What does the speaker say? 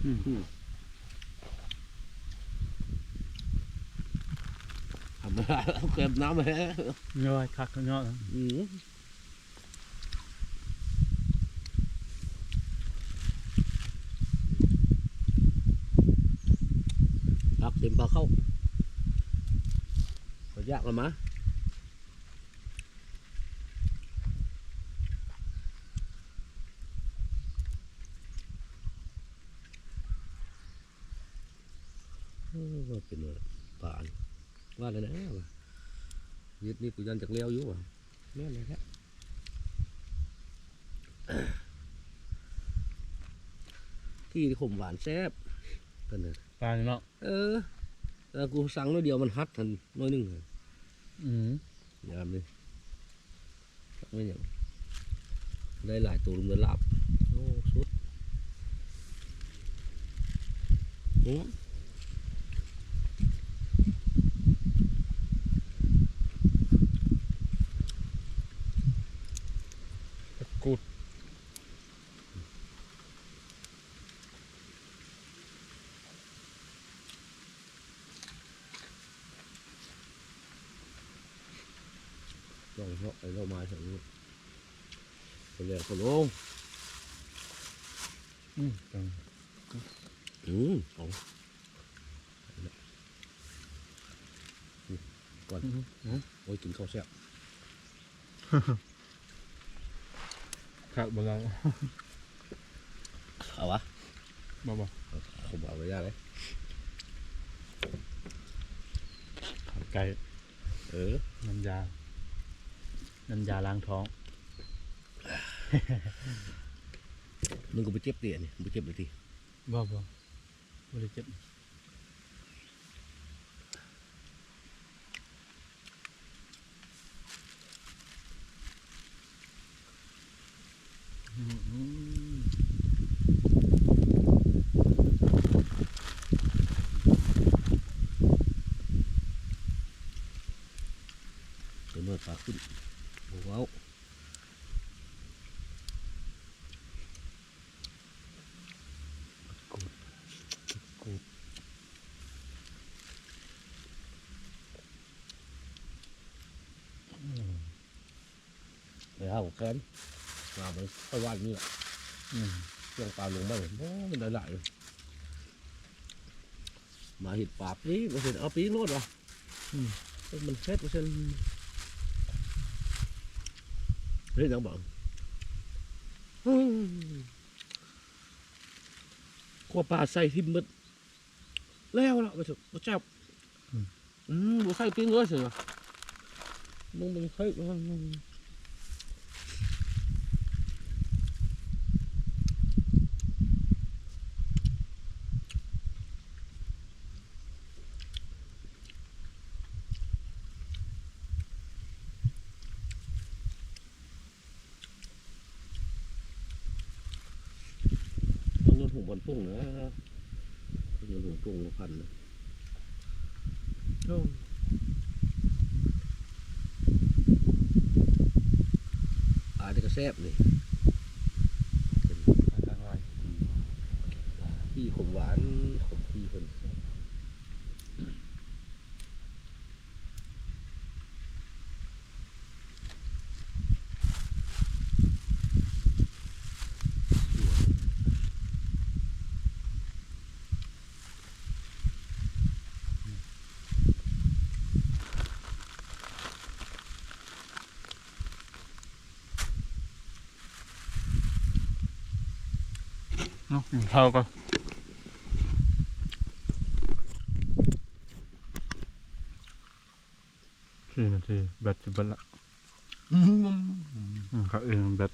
ทำอะไรเก็บน้ำไปแล้วเงยคักเงยรับเต็มปลาเข้าก็ยากละมั้ยว่าเป็นป่านว่าเลยนะยึดนี่กูยันจากเลี้ยวอยู่อ่ะแม่เลยแค่ที่ข่มหวานแซ่บกันเลย ปลาเนาะแต่กูสั่งน้อยเดียวมันฮัดทันน้อยนึงยามนี่ไม่อย่างได้หลายตัวลุมเดือดลาบโอ้สุดกูดลองเพาะไอ้เรามาถึงนี้คนแรกคนลงของก่อนโอ้ยกินข้าวแซ่บคักบ่เราเอาวะบ่ผมเอาไปยากเลยไก่น้ำยาล้างท้องมึงก็ไปเจ็บเตี๋ยนี่ไปเจ็บเลยทีบ่ได้เจ็บตัวเนื้อปลาขึ้นว้าวเดี๋ยวแค้นมาไปค่อยว่านี่แหละเครื่องปลาลงบ้างโอ้มันได้หลายมาเห็ดปลาปีมาเห็นเอาปีโลดวะมันเฟสมาเช่นเฮ้ยน้องบอกขวปลาใส่ทิมมึดแล้วล่ะไปเถอะมาจับบุไข่ปีนเลยสิมึงไข่ถุงบอลพุ่งนะเงินถุงพุ่งพันนะนี่ก็แซ่บนี่ที่ขมหวานขมที่คนเท่าก็4 นาทีแบตจะเบิดละเขาเองแบต